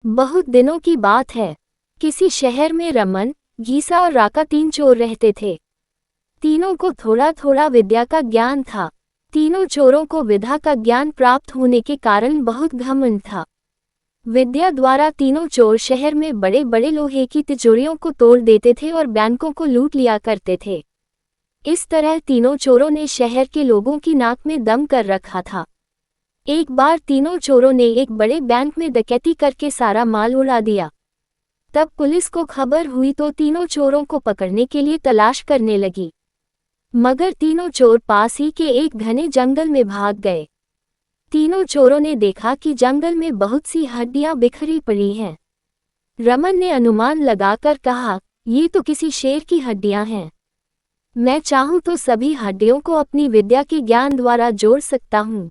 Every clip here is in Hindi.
बहुत दिनों की बात है। किसी शहर में रमन, गीसा और राका 3 चोर रहते थे। तीनों को थोड़ा थोड़ा विद्या का ज्ञान था। तीनों चोरों को विद्या का ज्ञान प्राप्त होने के कारण बहुत घमंड था। विद्या द्वारा तीनों चोर शहर में बड़े बड़े लोहे की तिजोरियों को तोड़ देते थे और बैंकों को लूट लिया करते थे। इस तरह तीनों चोरों ने शहर के लोगों की नाक में दम कर रखा था। एक बार तीनों चोरों ने एक बड़े बैंक में डकैती करके सारा माल उड़ा दिया। तब पुलिस को खबर हुई तो तीनों चोरों को पकड़ने के लिए तलाश करने लगी। मगर तीनों चोर पास ही के एक घने जंगल में भाग गए। तीनों चोरों ने देखा कि जंगल में बहुत सी हड्डियां बिखरी पड़ी हैं। रमन ने अनुमान लगाकर कहा, ये तो किसी शेर की हड्डियां हैं। मैं चाहूं तो सभी हड्डियों को अपनी विद्या के ज्ञान द्वारा जोड़ सकता हूं।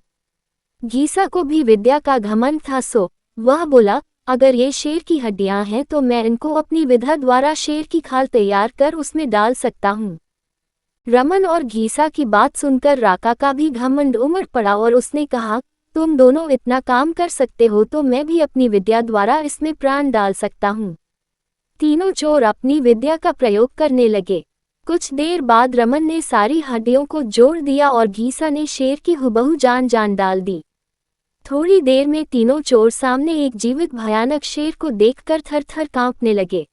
गीसा को भी विद्या का घमंड था, सो वह बोला, अगर ये शेर की हड्डियां हैं तो मैं इनको अपनी विद्या द्वारा शेर की खाल तैयार कर उसमें डाल सकता हूं। रमन और गीसा की बात सुनकर राका का भी घमंड उमड़ पड़ा और उसने कहा, तुम दोनों इतना काम कर सकते हो तो मैं भी अपनी विद्या द्वारा इसमें प्राण डाल सकता हूं। तीनों चोर अपनी विद्या का प्रयोग करने लगे। कुछ देर बाद रमन ने सारी हड्डियों को जोड़ दिया और गीसा ने शेर की हुबहू जान डाल दी। थोड़ी देर में तीनों चोर सामने एक जीवित भयानक शेर को देखकर थर थर कांपने लगे।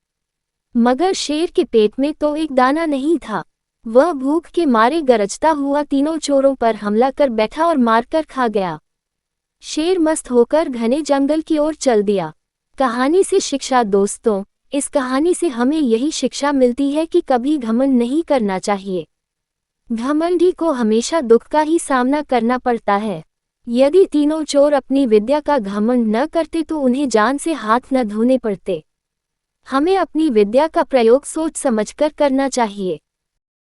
मगर शेर के पेट में तो एक दाना नहीं था। वह भूख के मारे गरजता हुआ तीनों चोरों पर हमला कर बैठा और मारकर खा गया। शेर मस्त होकर घने जंगल की ओर चल दिया। कहानी से शिक्षा दोस्तों, इस कहानी से हमें यही शिक्षा मिलती है कि कभी घमंड नहीं करना चाहिए। घमंडी को हमेशा दुख का ही सामना करना पड़ता है। यदि तीनों चोर अपनी विद्या का घमंड न करते तो उन्हें जान से हाथ न धोने पड़ते। हमें अपनी विद्या का प्रयोग सोच समझकर करना चाहिए।